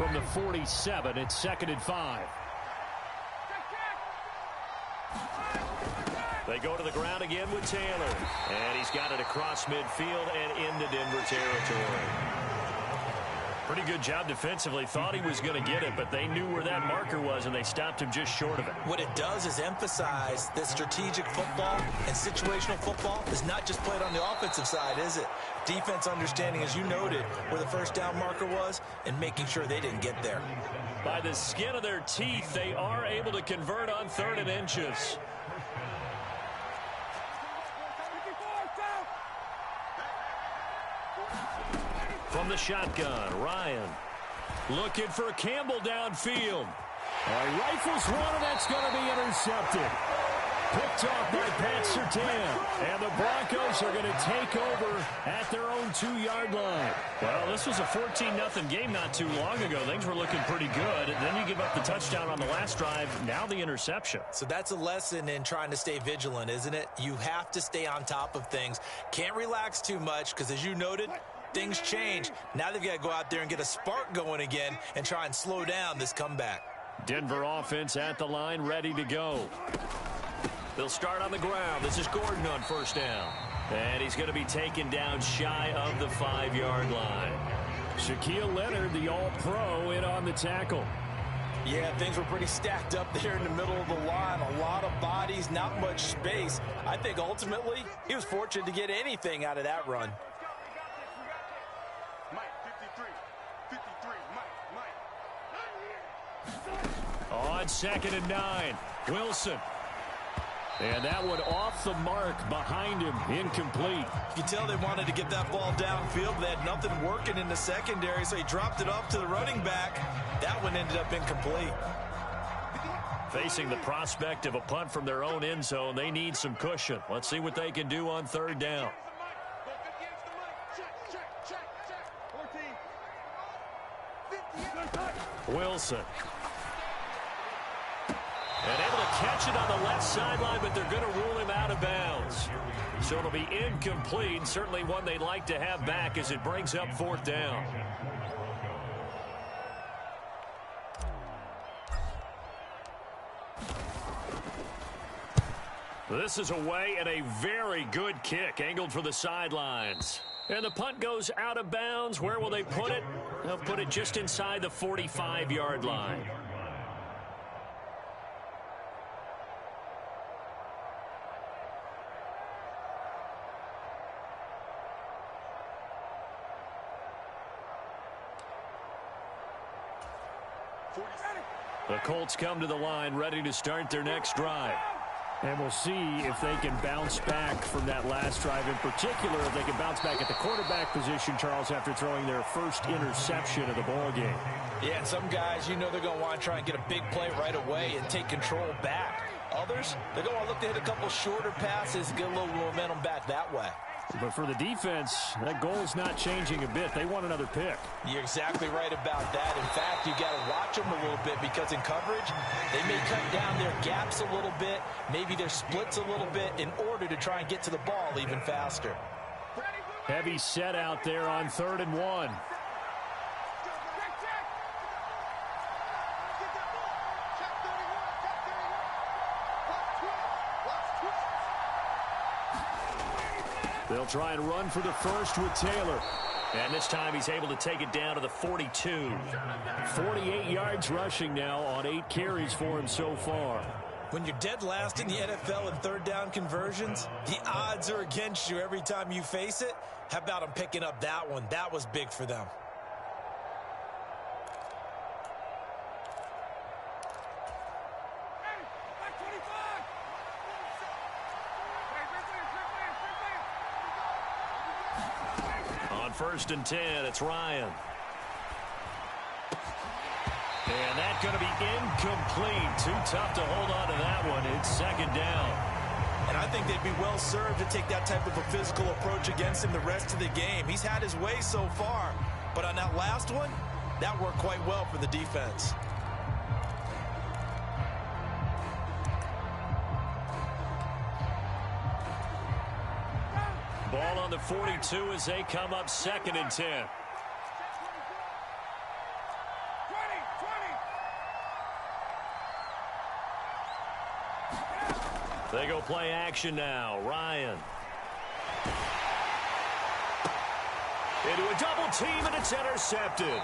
from the 47. It's 2nd and 5. They go to the ground again with Taylor. And he's got it across midfield and into Denver territory. Pretty good job defensively. Thought he was going to get it, but they knew where that marker was, and they stopped him just short of it. What it does is emphasize that strategic football and situational football is not just played on the offensive side, is it? Defense understanding, as you noted, where the first down marker was and making sure they didn't get there. By the skin of their teeth, they are able to convert on 3rd and inches. From the shotgun, Ryan looking for Campbell downfield. Rifles one, and that's going to be intercepted. Picked off by Pat Surtain. And the Broncos are going to take over at their own 2-yard line. Well, this was a 14-0 game not too long ago. Things were looking pretty good. And then you give up the touchdown on the last drive. Now the interception. So that's a lesson in trying to stay vigilant, isn't it? You have to stay on top of things. Can't relax too much because, as you noted, things change. Now they've got to go out there and get a spark going again and try and slow down this comeback. Denver offense at the line, ready to go. They'll start on the ground. This is Gordon on 1st down. And he's going to be taken down shy of the 5-yard line. Shaquille Leonard, the all-pro, in on the tackle. Yeah, things were pretty stacked up there in the middle of the line. A lot of bodies, not much space. I think ultimately he was fortunate to get anything out of that run. On 2nd and 9, Wilson. And that one off the mark behind him, incomplete. You can tell they wanted to get that ball downfield. They had nothing working in the secondary, so he dropped it off to the running back. That one ended up incomplete. Facing the prospect of a punt from their own end zone, they need some cushion. Let's see what they can do on 3rd down. Wilson. And able to catch it on the left sideline, but they're going to rule him out of bounds. So it'll be incomplete. Certainly one they'd like to have back as it brings up 4th down. This is away and a very good kick angled for the sidelines. And the punt goes out of bounds. Where will they put it? They'll put it just inside the 45-yard line. The Colts come to the line ready to start their next drive. And we'll see if they can bounce back from that last drive. In particular, if they can bounce back at the quarterback position, Charles, after throwing their first interception of the ball game. Yeah, and some guys, you know they're going to want to try and get a big play right away and take control back. Others, they're going to want to look to hit a couple shorter passes and get a little momentum back that way. But for the defense, that goal's not changing a bit. They want another pick. You're exactly right about that. In fact, you got to watch them a little bit because in coverage, they may cut down their gaps a little bit, maybe their splits a little bit in order to try and get to the ball even faster. Heavy set out there on 3rd and 1. They'll try and run for the first with Taylor. And this time he's able to take it down to the 42. 48 yards rushing now on 8 carries for him so far. When you're dead last in the NFL in 3rd down conversions, the odds are against you every time you face it. How about them picking up that one? That was big for them. On 1st and 10, it's Ryan. And that's going to be incomplete. Too tough to hold on to that one. It's 2nd down. And I think they'd be well served to take that type of a physical approach against him the rest of the game. He's had his way so far, but on that last one, that worked quite well for the defense. Ball on the 42 as they come up 2nd and 10. They go play action now. Ryan. Into a double team, and it's intercepted.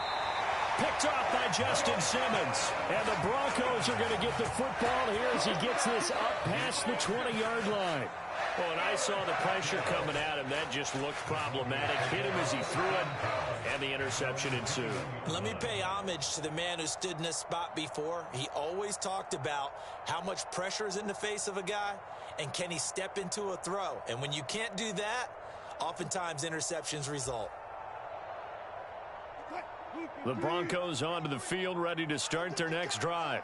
Picked off by Justin Simmons. And the Broncos are going to get the football here as he gets this up past the 20-yard line. Well, and I saw the pressure coming at him. That just looked problematic. Hit him as he threw it, and the interception ensued. Let me pay homage to the man who stood in this spot before. He always talked about how much pressure is in the face of a guy, and can he step into a throw. And when you can't do that, oftentimes interceptions result. The Broncos onto the field, ready to start their next drive.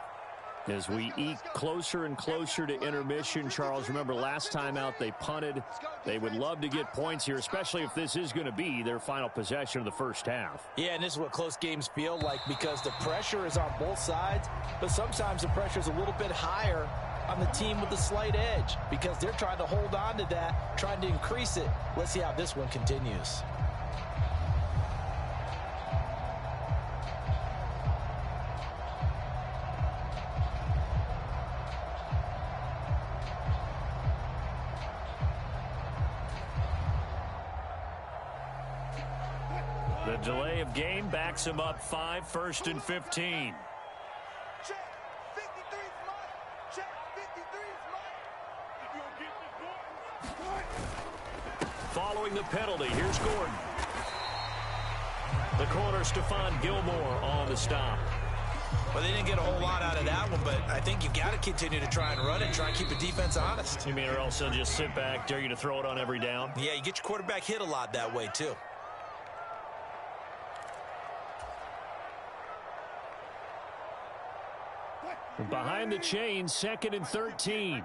As we eke closer and closer to intermission, Charles, remember last time out they punted. They would love to get points here, especially if this is going to be their final possession of the first half. Yeah, and this is what close games feel like because the pressure is on both sides, but sometimes the pressure is a little bit higher on the team with the slight edge because they're trying to hold on to that, trying to increase it. Let's see how this one continues. The delay of game backs him up 5, 1st and 15. Check. 53 is mine. Check. 53 is mine. Following the penalty, here's Gordon. The corner, Stephon Gilmore on the stop. Well, they didn't get a whole lot out of that one, but I think you've got to continue to try and run and try and keep the defense honest. You mean or else they'll just sit back, dare you to throw it on every down? Yeah, you get your quarterback hit a lot that way, too. Behind the chain, 2nd and 13.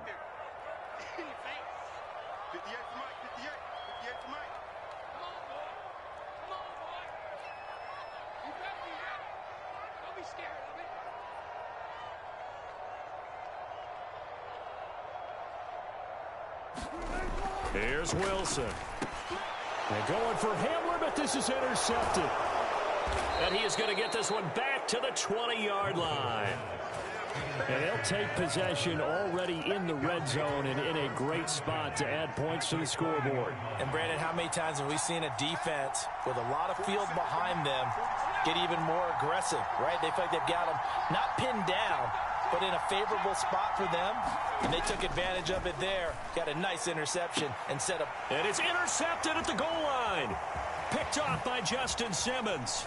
Here's Wilson. They're going for Hamler, but this is intercepted. And he is going to get this one back to the 20-yard line. And they'll take possession already in the red zone and in a great spot to add points to the scoreboard. And, Brandon, how many times have we seen a defense with a lot of field behind them get even more aggressive, right? They feel like they've got them not pinned down, but in a favorable spot for them, and they took advantage of it there. Got a nice interception and set up. And it's intercepted at the goal line. Picked off by Justin Simmons.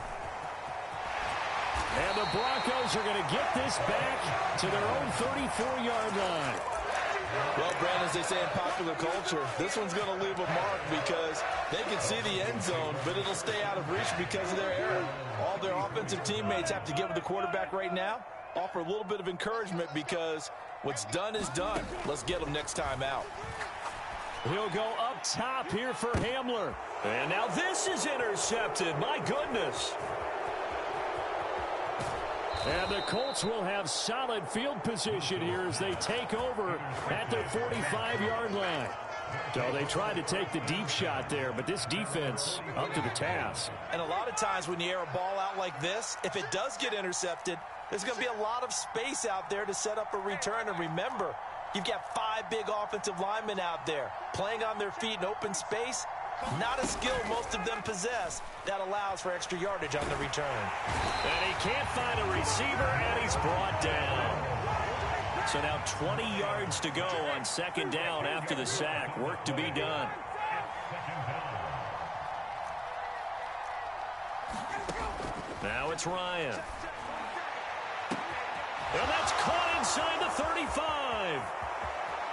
And the Broncos are going to get this back to their own 34-yard line. Well, Brandon, as they say in popular culture, this one's going to leave a mark because they can see the end zone, but it'll stay out of reach because of their error. All their offensive teammates have to give the quarterback right now, offer a little bit of encouragement because what's done is done. Let's get them next time out. He'll go up top here for Hamler. And now this is intercepted. My goodness. And the Colts will have solid field position here as they take over at their 45-yard line. So they tried to take the deep shot there, but this defense up to the task. And a lot of times when you air a ball out like this, if it does get intercepted, there's going to be a lot of space out there to set up a return. And remember, you've got 5 big offensive linemen out there playing on their feet in open space. Not a skill most of them possess that allows for extra yardage on the return. And he can't find a receiver, and he's brought down. So now 20 yards to go on 2nd down after the sack. Work to be done. Now it's Ryan. And that's caught inside the 35.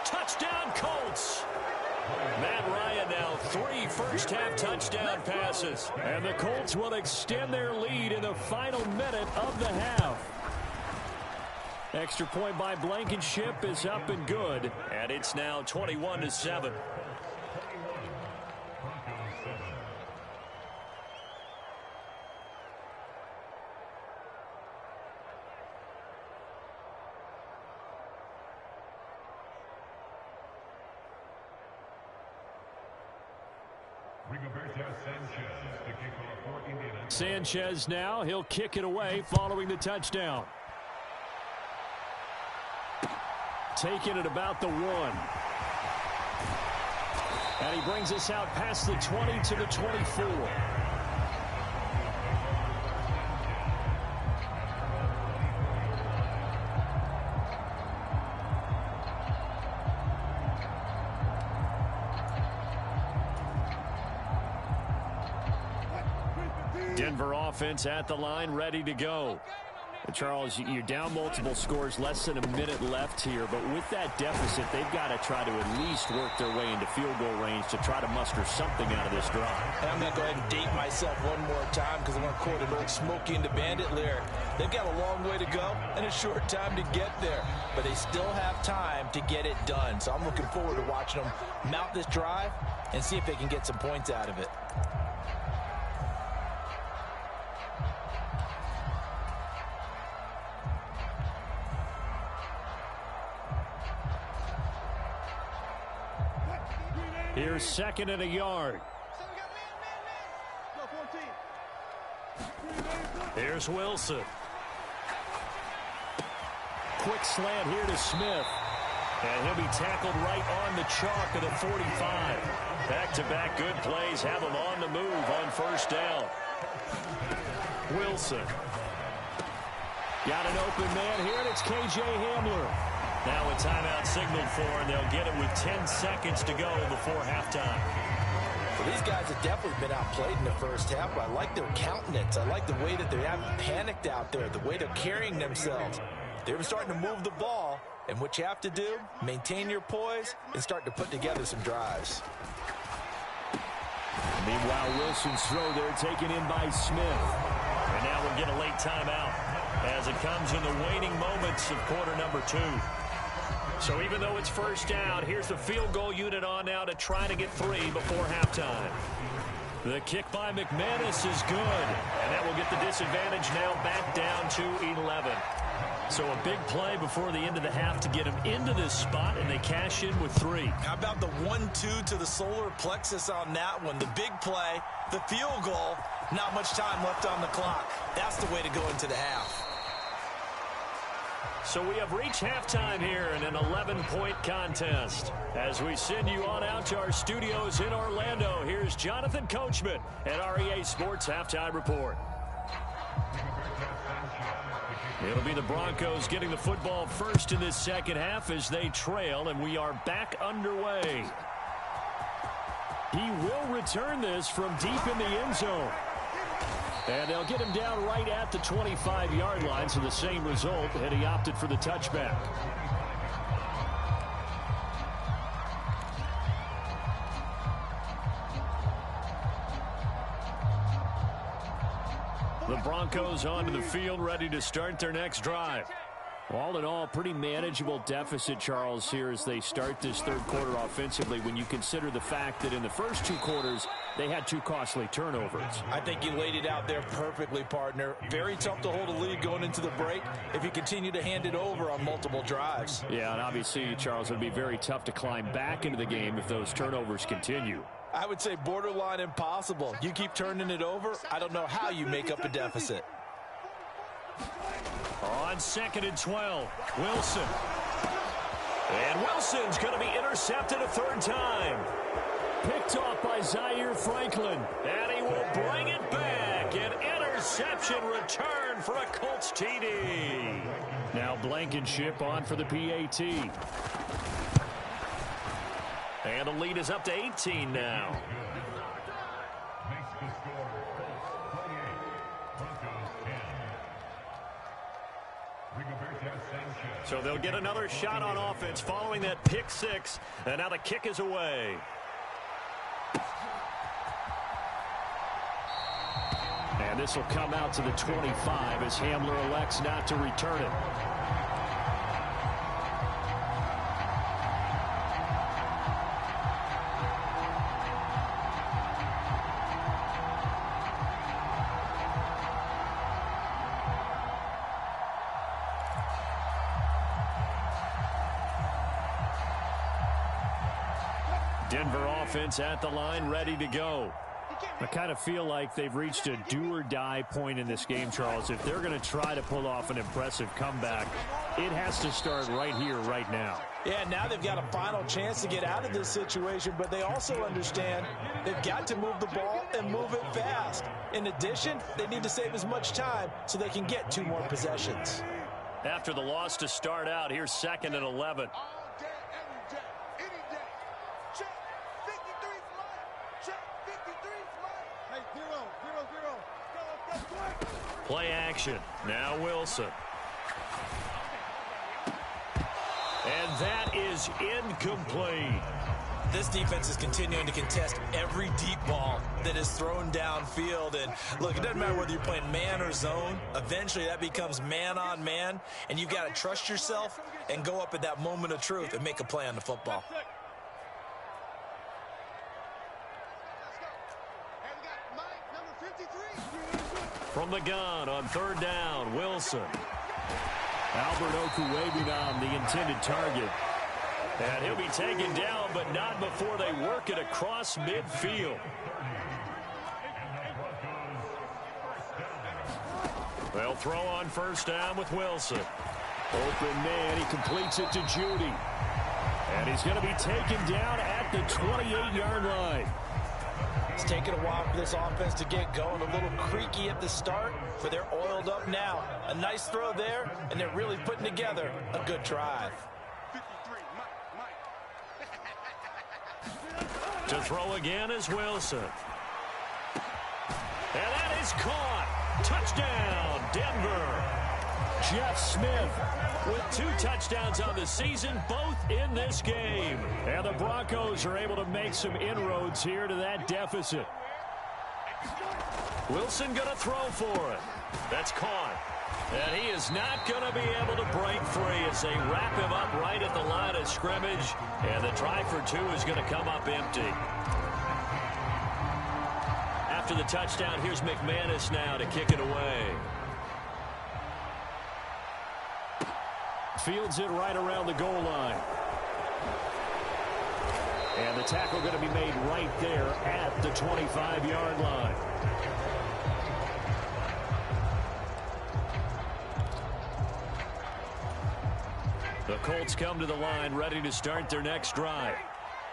Touchdown, Colts. Matt Ryan now 3 first-half touchdown passes. And the Colts will extend their lead in the final minute of the half. Extra point by Blankenship is up and good. And it's now 21-7. Sanchez now, he'll kick it away following the touchdown. Taken at about the 1. And he brings us out past the 20 to the 24. Denver offense at the line, ready to go. Charles, you're down multiple scores, less than a minute left here, but with that deficit, they've got to try to at least work their way into field goal range to try to muster something out of this drive. And I'm going to go ahead and date myself one more time because I'm going to quote an old Smokey and the Bandit lyric. They've got a long way to go and a short time to get there, but they still have time to get it done. So I'm looking forward to watching them mount this drive and see if they can get some points out of it. Here's second and a yard. Here's Wilson. Quick slant here to Smith. And he'll be tackled right on the chalk at the 45. Back-to-back good plays have him on the move on first down. Wilson. Got an open man here, and it's K.J. Hamler. Now a timeout signaled for, and they'll get it with 10 seconds to go before halftime. Well, these guys have definitely been outplayed in the first half, but I like their countenance. I like the way that they haven't panicked out there, the way they're carrying themselves. They were starting to move the ball, and what you have to do, maintain your poise and start to put together some drives. Meanwhile, Wilson's throw there taken in by Smith. And now we'll get a late timeout as it comes in the waning moments of quarter number 2. So even though it's first down, here's the field goal unit on now to try to get 3 before halftime. The kick by McManus is good, and that will get the disadvantage now back down to 11. So a big play before the end of the half to get them into this spot, and they cash in with 3. How about the 1-2 to the solar plexus on that one? The big play, the field goal, not much time left on the clock. That's the way to go into the half. So we have reached halftime here in an 11-point contest. As we send you on out to our studios in Orlando, here's Jonathan Coachman at REA Sports Halftime Report. It'll be the Broncos getting the football first in this second half as they trail, and we are back underway. He will return this from deep in the end zone. And they'll get him down right at the 25-yard line, so the same result, and he opted for the touchback. The Broncos onto the field, ready to start their next drive. All in all, pretty manageable deficit, Charles, here as they start this third quarter offensively when you consider the fact that in the first 2 quarters, they had 2 costly turnovers. I think you laid it out there perfectly, partner. Very tough to hold a lead going into the break if you continue to hand it over on multiple drives. Yeah, and obviously, Charles, it would be very tough to climb back into the game if those turnovers continue. I would say borderline impossible. You keep turning it over, I don't know how you make up a deficit. On 2nd and 12, Wilson. And Wilson's going to be intercepted a 3rd time. Picked off by Zaire Franklin. And he will bring it back. An interception return for a Colts TD. Now Blankenship on for the PAT. And the lead is up to 18 now. So they'll get another shot on offense following that pick 6. And now the kick is away. And this will come out to the 25 as Hamler elects not to return it. Denver offense at the line, ready to go. I kind of feel like they've reached a do-or-die point in this game, Charles. If they're going to try to pull off an impressive comeback, it has to start right here, right now. Yeah, now they've got a final chance to get out of this situation, but they also understand they've got to move the ball and move it fast. In addition, they need to save as much time so they can get 2 more possessions. After the loss to start out, here's 2nd and 11. All day, every day, any day. Check 53 flight. Check 53 flight. Hey, 0, 0, 0. Go. Play action. Now Wilson. And that is incomplete. This defense is continuing to contest every deep ball that is thrown downfield. And look, it doesn't matter whether you're playing man or zone. Eventually that becomes man on man, and you've got to trust yourself and go up at that moment of truth and make a play on the football. From the gun on 3rd down, Wilson. Albert Okuwebinam, the intended target. And he'll be taken down, but not before they work it across midfield. They'll throw on 1st down with Wilson. Open man, he completes it to Judy. And he's going to be taken down at the 28-yard line. It's taken a while for this offense to get going. A little creaky at the start, but they're oiled up now. A nice throw there, and they're really putting together a good drive. To throw again is Wilson. And that is caught. Touchdown, Denver. Jeff Smith with 2 touchdowns on the season, both in this game. And the Broncos are able to make some inroads here to that deficit. Wilson going to throw for it. That's caught. And he is not going to be able to break free as they wrap him up right at the line of scrimmage. And the try for 2 is going to come up empty. After the touchdown, here's McManus now to kick it away. Fields it right around the goal line. And the tackle going to be made right there at the 25-yard line. The Colts come to the line ready to start their next drive.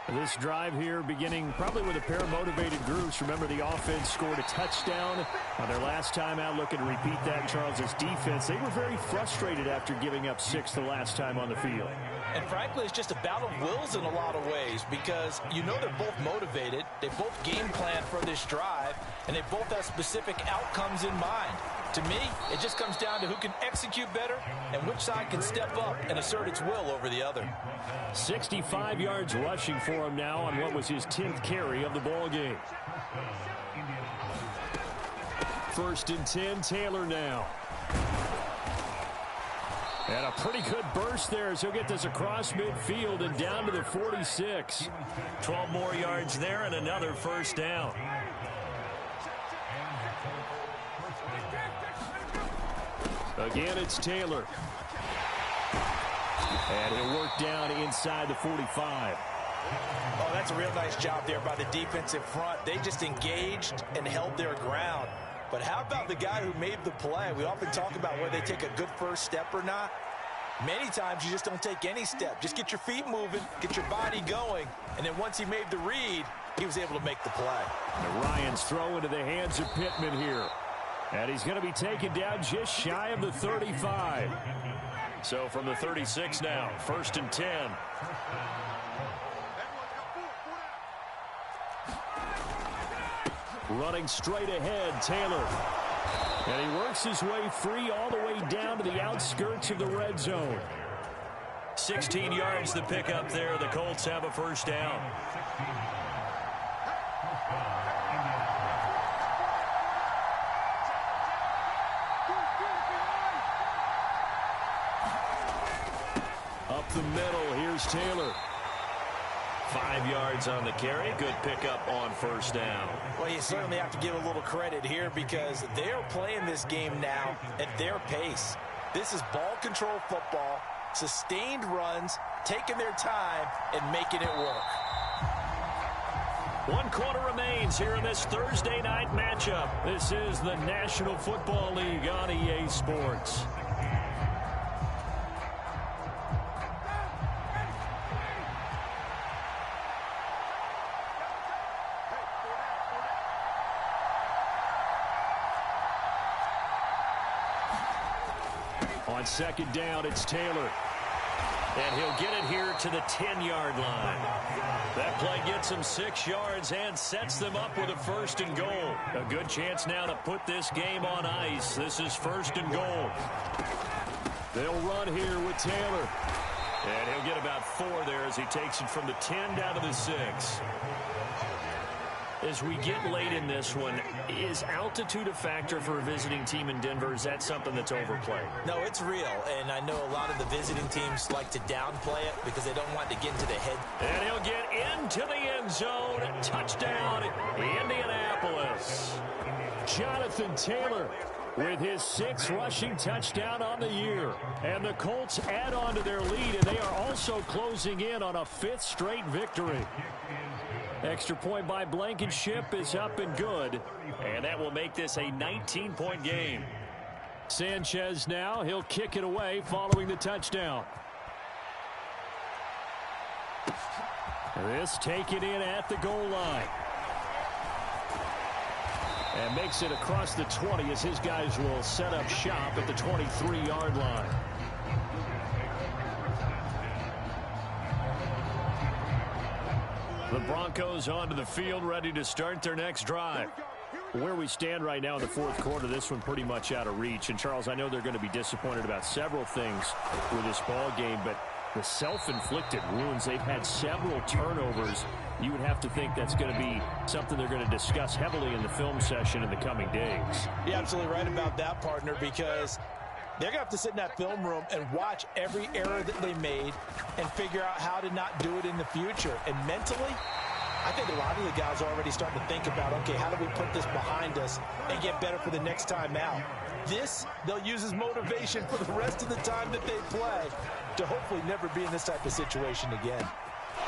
This drive here beginning probably with a pair of motivated groups. Remember, the offense scored a touchdown on their last time out. Looking to repeat that. Charles's defense, they were very frustrated after giving up 6 the last time on the field. And frankly, it's just a battle of wills in a lot of ways because you know they're both motivated. They both game plan for this drive, and they both have specific outcomes in mind. To me, it just comes down to who can execute better and which side can step up and assert its will over the other. 65 yards rushing for him now on what was his 10th carry of the ball game. 1st and 10, Taylor now. And a pretty good burst there as he'll get this across midfield and down to the 46. 12 more yards there and another 1st down. Again, it's Taylor. And he'll work down inside the 45. Oh, that's a real nice job there by the defensive front. They just engaged and held their ground. But how about the guy who made the play? We often talk about whether they take a good first step or not. Many times you just don't take any step. Just get your feet moving, get your body going, and then once he made the read, he was able to make the play. And Ryan's throw into the hands of Pittman here. And he's going to be taken down just shy of the 35. So from the 36 now, 1st and 10. Running straight ahead, Taylor. And he works his way free all the way down to the outskirts of the red zone. 16 yards to pick up there. The Colts have a 1st down. Up the middle, here's Taylor. 5 yards on the carry. Good pickup on 1st down. Well, you certainly have to give a little credit here because they're playing this game now at their pace. This is ball control football, sustained runs, taking their time, and making it work. 1 quarter remains here in this Thursday night matchup. This is the National Football League on EA Sports. On second down, it's Taylor. And he'll get it here to the 10-yard line. That play gets him 6 yards and sets them up with a 1st and goal. A good chance now to put this game on ice. This is 1st and goal. They'll run here with Taylor. And he'll get about 4 there as he takes it from the 10 down to the 6. As we get late in this one, is altitude a factor for a visiting team in Denver? Is that something that's overplayed? No, it's real, and I know a lot of the visiting teams like to downplay it because they don't want to get into the head. And he'll get into the end zone. Touchdown, Indianapolis. Jonathan Taylor with his 6th rushing touchdown on the year. And the Colts add on to their lead, and they are also closing in on a 5th straight victory. Extra point by Blankenship is up and good. And that will make this a 19-point game. Sanchez now. He'll kick it away following the touchdown. This taken in at the goal line. And makes it across the 20 as his guys will set up shop at the 23-yard line. The Broncos onto the field, ready to start their next drive. Where we stand right now in the 4th quarter, this one pretty much out of reach. And, Charles, I know they're going to be disappointed about several things with this ball game, but the self-inflicted wounds, they've had several turnovers. You would have to think that's going to be something they're going to discuss heavily in the film session in the coming days. You're absolutely right about that, partner, because they're going to have to sit in that film room and watch every error that they made and figure out how to not do it in the future. And mentally, I think a lot of the guys are already starting to think about, okay, how do we put this behind us and get better for the next time out? This, they'll use as motivation for the rest of the time that they play to hopefully never be in this type of situation again.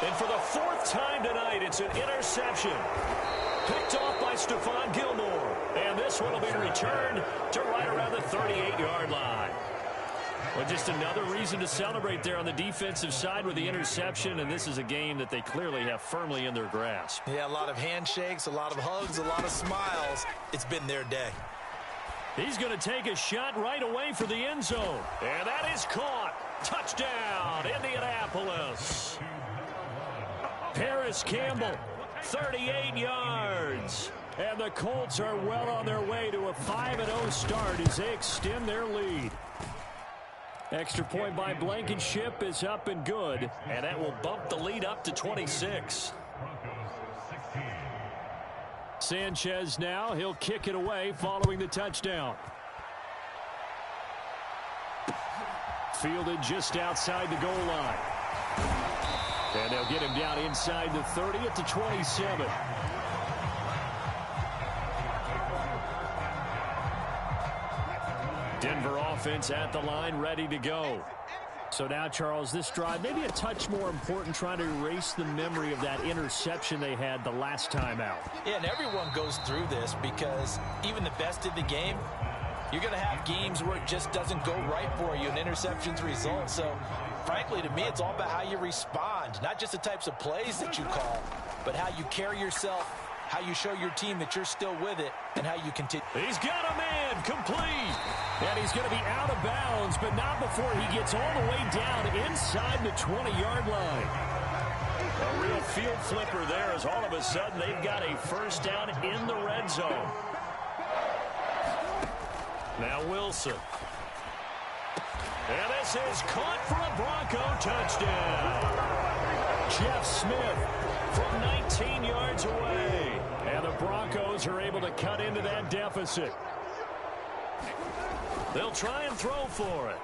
And for the 4th time tonight, it's an interception. Picked off by Stephon Gilmore. And this one will be returned to right around the 38-yard line. Well, just another reason to celebrate there on the defensive side with the interception, and this is a game that they clearly have firmly in their grasp. Yeah, a lot of handshakes, a lot of hugs, a lot of smiles. It's been their day. He's going to take a shot right away for the end zone. And that is caught. Touchdown, Indianapolis. Paris Campbell, 38 yards. And the Colts are well on their way to a 5-0 start as they extend their lead. Extra point by Blankenship is up and good. And that will bump the lead up to 26. Sanchez now. He'll kick it away following the touchdown. Fielded just outside the goal line. And they'll get him down inside the 30 at the 27. Denver offense at the line, ready to go. So now, Charles, this drive maybe a touch more important, trying to erase the memory of that interception they had the last time out. Yeah, and everyone goes through this because even the best in the game, you're going to have games where it just doesn't go right for you, and interceptions result. So, frankly, to me, it's all about how you respond, not just the types of plays that you call, but how you carry yourself, how you show your team that you're still with it, and how you continue. He's got a man complete. And he's going to be out of bounds, but not before he gets all the way down inside the 20-yard line. A real field flipper there as all of a sudden they've got a first down in the red zone. Now Wilson. And this is caught for a Bronco touchdown. Jeff Smith from 19 yards away. And the Broncos are able to cut into that deficit. They'll try and throw for it.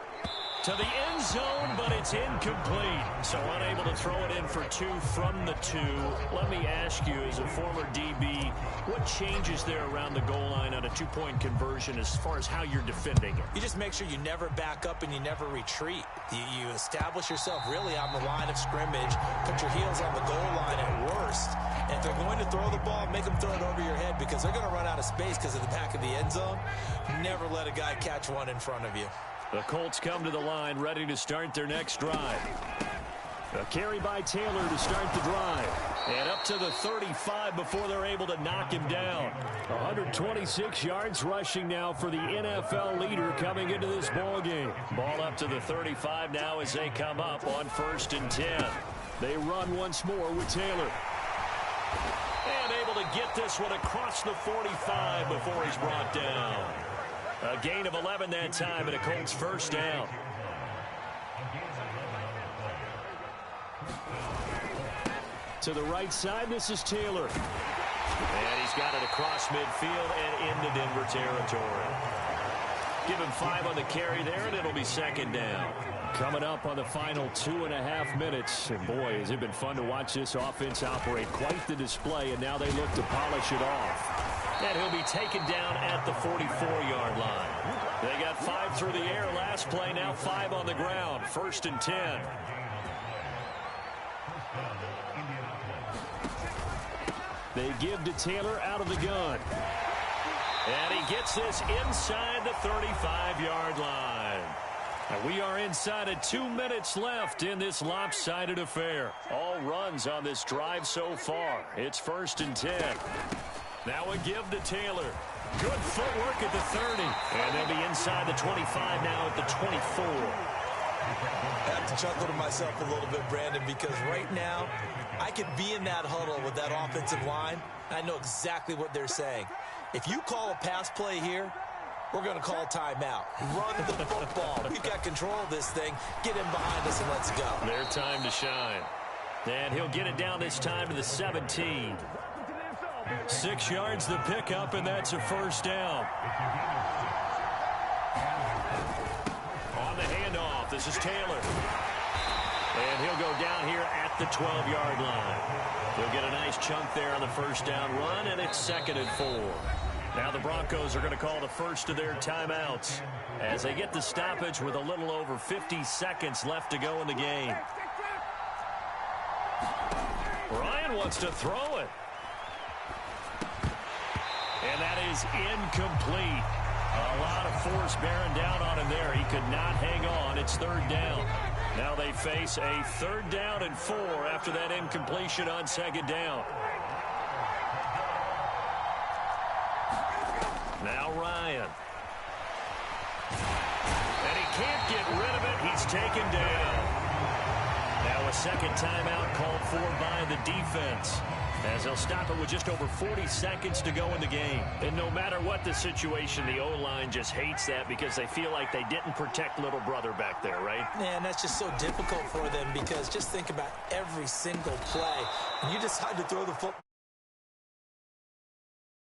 To the end zone, but it's incomplete. So unable to throw it in for 2 from the 2. Let me ask you, as a former DB, what changes there around the goal line on a 2-point conversion as far as how you're defending it? You just make sure you never back up and you never retreat. You establish yourself really on the line of scrimmage, put your heels on the goal line at worst. And if they're going to throw the ball, make them throw it over your head because they're going to run out of space because of the back of the end zone. Never let a guy catch one in front of you. The Colts come to the line ready to start their next drive. A carry by Taylor to start the drive. And up to the 35 before they're able to knock him down. 126 yards rushing now for the NFL leader coming into this ball game. Ball up to the 35 now as they come up on 1st and 10. They run once more with Taylor. And able to get this one across the 45 before he's brought down. A gain of 11 that time and a Colts first down. To the right side, this is Taylor. And he's got it across midfield and into Denver territory. Give him 5 on the carry there, and it'll be 2nd down. Coming up on the final 2.5 minutes. And boy, has it been fun to watch this offense operate. Quite the display, and now they look to polish it off. And he'll be taken down at the 44-yard line. They got 5 through the air last play, now 5 on the ground. 1st and 10. They give to Taylor out of the gun. And he gets this inside the 35-yard line. And we are inside of 2 minutes left in this lopsided affair. All runs on this drive so far. It's 1st and 10. Now a give to Taylor. Good footwork at the 30. And they'll be inside the 25 now at the 24. I have to chuckle to myself a little bit, Brandon, because right now I could be in that huddle with that offensive line. I know exactly what they're saying. If you call a pass play here, we're going to call timeout. Run the football. We've got control of this thing. Get in behind us and let's go. Their time to shine. And he'll get it down this time to the 17. 6 yards the pickup, and that's a 1st down. On the handoff, this is Taylor. And he'll go down here at the 12-yard line. He'll get a nice chunk there on the 1st down run, and it's 2nd and 4. Now the Broncos are going to call the first of their timeouts as they get the stoppage with a little over 50 seconds left to go in the game. Ryan wants to throw it. And that is incomplete. A lot of force bearing down on him there. He could not hang on. It's 3rd down. Now they face a 3rd down and 4 after that incompletion on 2nd down. Now Ryan. And he can't get rid of it. He's taken down. Now a 2nd timeout called for by the defense, as they'll stop it with just over 40 seconds to go in the game. And no matter what the situation, the O-line just hates that because they feel like they didn't protect little brother back there, right? Man, that's just so difficult for them because just think about every single play. And you decide to throw the football.